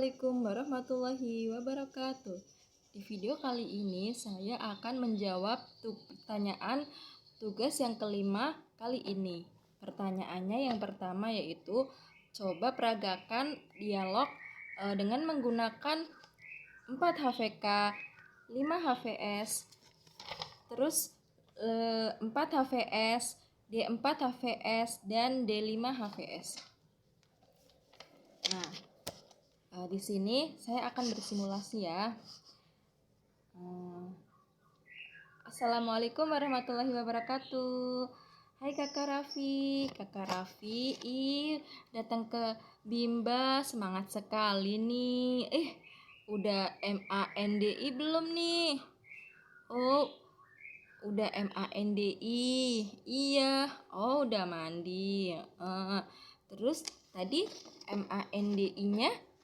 Assalamualaikum warahmatullahi wabarakatuh. Di video kali ini saya akan menjawab pertanyaan tugas yang kelima kali ini. Pertanyaannya yang pertama yaitu coba peragakan dialog dengan menggunakan 4 HVK, 5 HVS, terus 4 HVS, D4 HVS, dan D5 HVS. Nah, di sini saya akan bersimulasi ya. Assalamualaikum warahmatullahi wabarakatuh. Hai Kakak Raffi. Kakak Raffi datang ke Bimba, semangat sekali nih. Udah MANDI belum nih? Oh, udah MANDI. Iya. Oh, udah mandi. Terus tadi MANDI-nya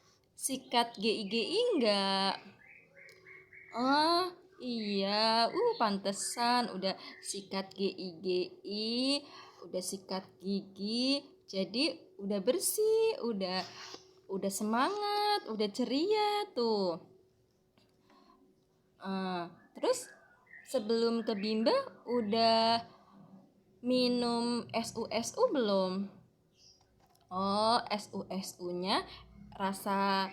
sikat GIGI enggak? Oh iya, pantesan udah sikat GIGI, udah sikat gigi, jadi udah bersih, udah semangat, udah ceria tuh. Terus sebelum ke Bimba udah minum SU belum? Oh, SU-nya rasa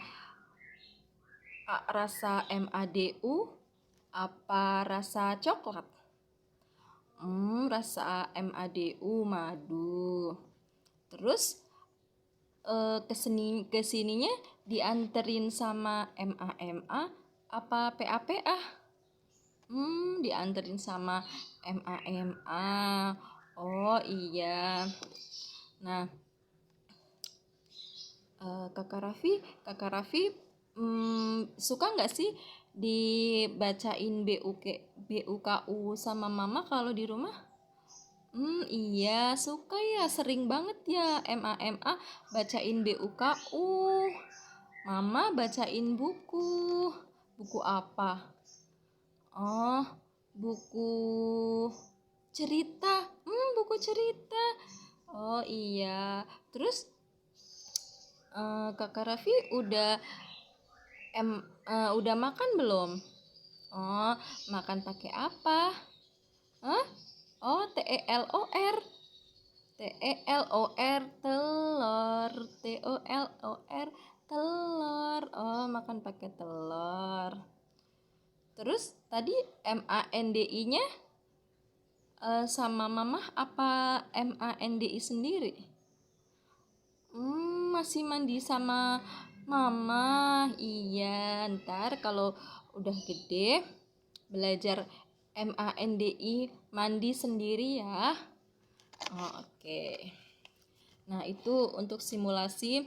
MADU apa rasa coklat? Rasa MADU, madu. Terus kesininya dianterin sama MA apa PA? Dianterin sama MA. Oh iya. Nah, Kakak Raffi suka nggak sih dibacain BUKU sama mama kalau di rumah? Iya, suka ya, sering banget ya MA bacain BUKU. Mama bacain buku apa? Oh, buku cerita. Buku cerita. Oh iya. Terus Kakak Raffi udah makan belum? Oh, makan pakai apa? Oh, TELOR, telur, telur. Oh, makan pakai telur. Terus tadi MANDI-nya sama mama apa MANDI sendiri? Masih mandi sama mama. Iya, ntar kalau udah gede belajar MANDI mandi sendiri ya. Oke. Nah, itu untuk simulasi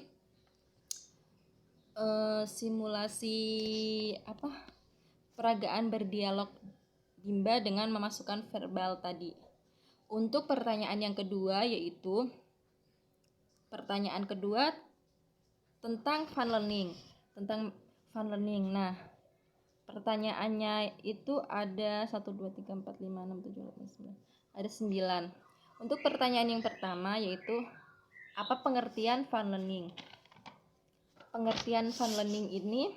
peragaan berdialog Bimba dengan memasukkan verbal tadi. Untuk pertanyaan yang kedua yaitu pertanyaan kedua tentang fun learning. Nah, pertanyaannya itu ada 1, 2, 3, 4, 5, 6, 7, 8, 9. Ada 9. Untuk pertanyaan yang pertama yaitu apa pengertian fun learning? Pengertian fun learning ini,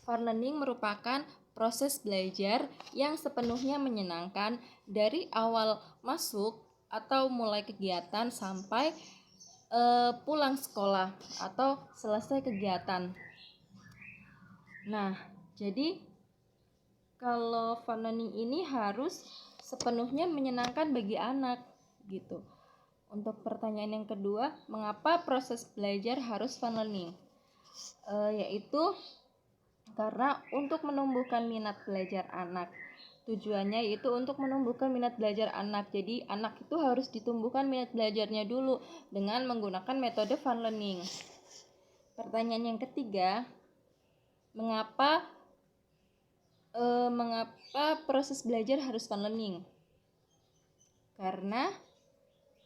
fun learning merupakan proses belajar yang sepenuhnya menyenangkan dari awal masuk atau mulai kegiatan sampai pulang sekolah atau selesai kegiatan. Nah, jadi kalau fun learning ini harus sepenuhnya menyenangkan bagi anak gitu. Untuk pertanyaan yang kedua, mengapa proses belajar harus fun learning? Yaitu karena untuk menumbuhkan minat belajar anak. Tujuannya yaitu untuk menumbuhkan minat belajar anak. Jadi anak itu harus ditumbuhkan minat belajarnya dulu dengan menggunakan metode fun learning. Pertanyaan yang ketiga, mengapa proses belajar harus fun learning? Karena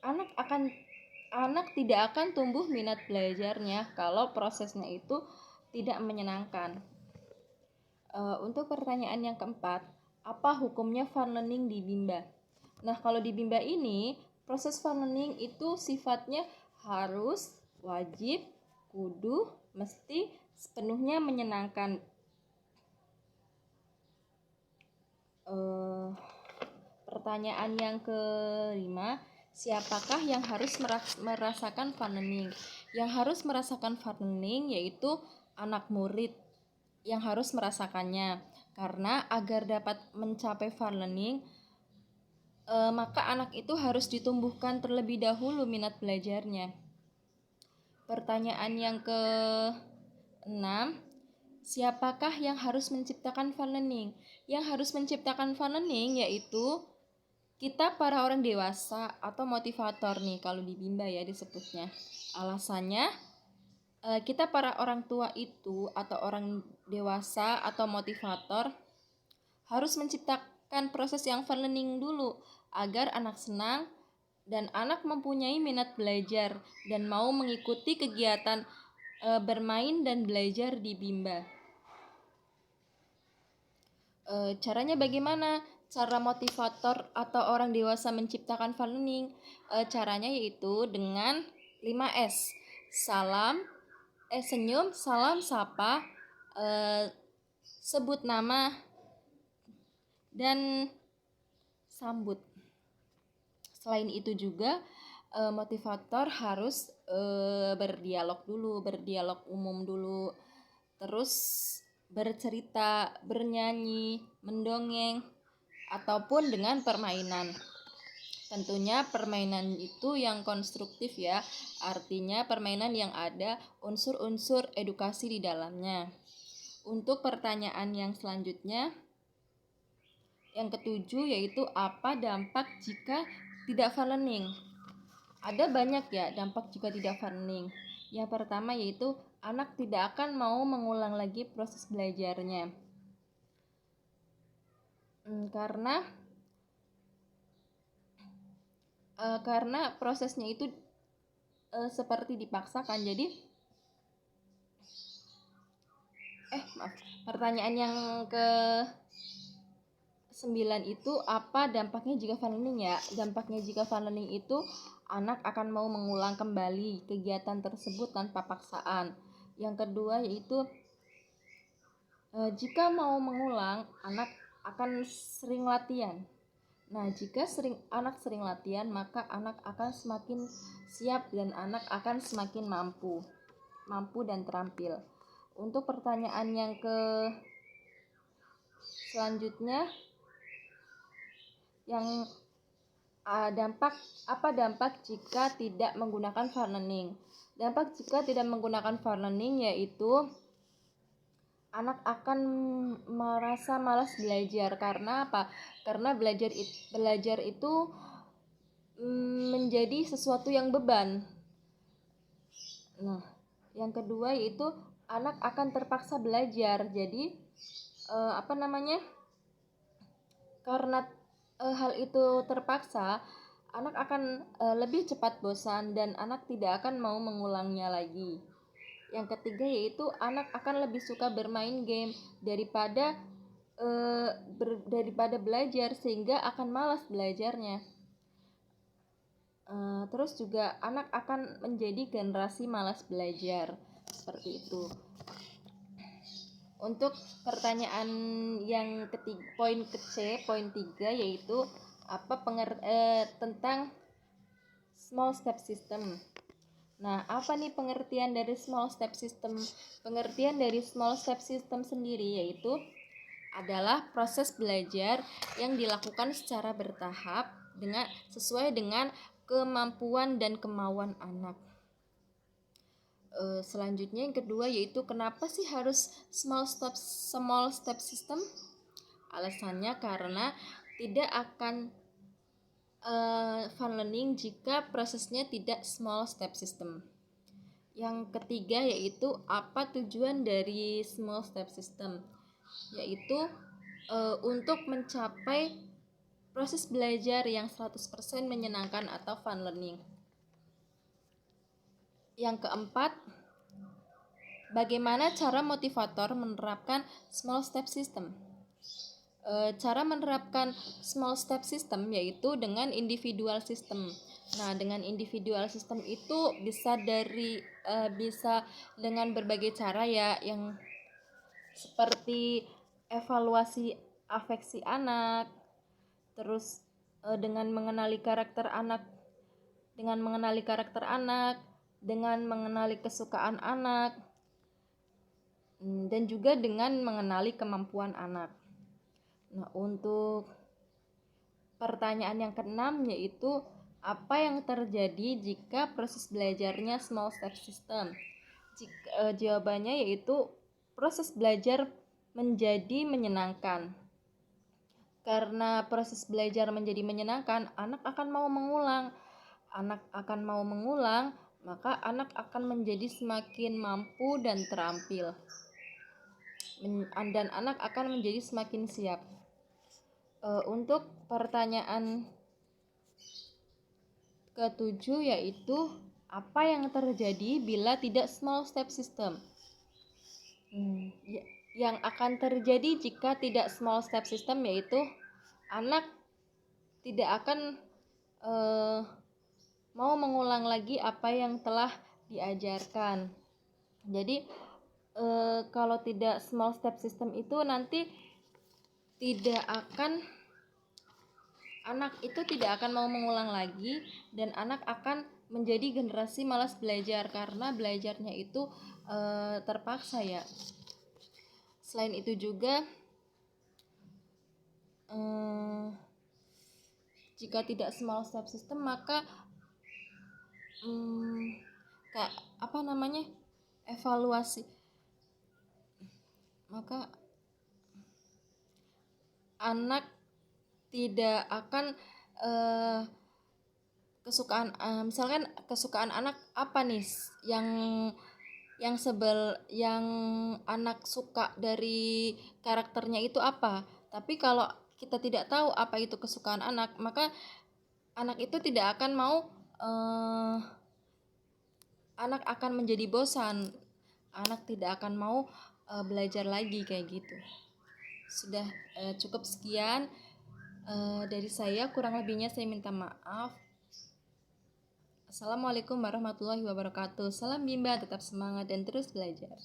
anak tidak akan tumbuh minat belajarnya kalau prosesnya itu tidak menyenangkan. Untuk pertanyaan yang keempat, apa hukumnya fun learning di Bimba? Nah, kalau di Bimba ini, proses fun learning itu sifatnya harus, wajib, kudu, mesti, sepenuhnya menyenangkan. Pertanyaan yang kelima, siapakah yang harus merasakan funneling? Yang harus merasakan funneling yaitu anak murid yang harus merasakannya. Karena agar dapat mencapai funneling, maka anak itu harus ditumbuhkan terlebih dahulu minat belajarnya. Pertanyaan yang ke-6, siapakah yang harus menciptakan funneling? Yang harus menciptakan funneling yaitu kita para orang dewasa atau motivator nih kalau di Bimba ya disebutnya. Alasannya kita para orang tua itu atau orang dewasa atau motivator harus menciptakan proses yang funneling dulu agar anak senang dan anak mempunyai minat belajar dan mau mengikuti kegiatan bermain dan belajar di Bimba. Caranya bagaimana? Cara motivator atau orang dewasa menciptakan funneling, caranya yaitu dengan 5S. Senyum, salam, sapa, sebut nama, dan sambut. Selain itu juga motivator harus berdialog umum dulu, terus bercerita, bernyanyi, mendongeng, ataupun dengan permainan. Tentunya permainan itu yang konstruktif ya, artinya permainan yang ada unsur-unsur edukasi di dalamnya. Untuk pertanyaan yang selanjutnya, yang ke-7 yaitu apa dampak jika tidak funneling? Ada banyak ya dampak jika tidak funneling. Yang pertama yaitu anak tidak akan mau mengulang lagi proses belajarnya. Karena prosesnya itu seperti dipaksakan. Jadi pertanyaan yang ke-9 itu apa dampaknya jika funneling ya? Dampaknya jika funneling itu anak akan mau mengulang kembali kegiatan tersebut tanpa paksaan. Yang kedua yaitu jika mau mengulang, anak akan sering latihan. Nah, jika anak sering latihan, maka anak akan semakin siap dan anak akan semakin mampu dan terampil. Untuk pertanyaan yang selanjutnya, yang apa dampak jika tidak menggunakan funneling? Dampak jika tidak menggunakan funneling yaitu anak akan merasa malas belajar. Karena apa? Karena belajar itu menjadi sesuatu yang beban. Nah, yang kedua yaitu anak akan terpaksa belajar. Jadi karena hal itu terpaksa, anak akan lebih cepat bosan dan anak tidak akan mau mengulangnya lagi. Yang ketiga yaitu anak akan lebih suka bermain game daripada belajar sehingga akan malas belajarnya. Terus juga anak akan menjadi generasi malas belajar seperti itu. Untuk pertanyaan yang ketiga, poin poin 3 yaitu tentang small step system. Nah, apa nih pengertian dari small step system? Pengertian dari small step system sendiri yaitu adalah proses belajar yang dilakukan secara bertahap sesuai dengan kemampuan dan kemauan anak. Selanjutnya yang kedua yaitu kenapa sih harus small step system? Alasannya karena tidak akan funneling jika prosesnya tidak small step system. Yang ketiga yaitu apa tujuan dari small step system? Yaitu untuk mencapai proses belajar yang 100% menyenangkan atau fun learning. Yang keempat, bagaimana cara motivator menerapkan small step system? Cara menerapkan small step system yaitu dengan individual system. Nah, dengan individual system itu bisa dengan berbagai cara ya, yang seperti evaluasi afeksi anak, terus dengan mengenali karakter anak, dengan mengenali kesukaan anak, dan juga dengan mengenali kemampuan anak. Nah, untuk pertanyaan yang keenam yaitu apa yang terjadi jika proses belajarnya small step system? Jawabannya yaitu proses belajar menjadi menyenangkan. Karena proses belajar menjadi menyenangkan, anak akan mau mengulang. Maka anak akan menjadi semakin mampu dan terampil. Dan anak akan menjadi semakin siap. Untuk pertanyaan ketujuh yaitu apa yang terjadi bila tidak small step system? Yang akan terjadi jika tidak small step system yaitu anak tidak akan mau mengulang lagi apa yang telah diajarkan. Jadi kalau tidak small step system itu nanti anak itu tidak akan mau mengulang lagi, dan anak akan menjadi generasi malas belajar karena belajarnya itu terpaksa ya. Selain itu juga jika tidak small step system maka evaluasi, maka anak tidak akan misalkan kesukaan anak apa nih yang anak suka dari karakternya itu apa. Tapi kalau kita tidak tahu apa itu kesukaan anak, maka anak itu tidak akan mau, anak akan menjadi bosan, anak tidak akan mau belajar lagi kayak gitu. Sudah cukup sekian dari saya, kurang lebihnya saya minta maaf. Assalamualaikum warahmatullahi wabarakatuh. Salam Bimba, tetap semangat dan terus belajar.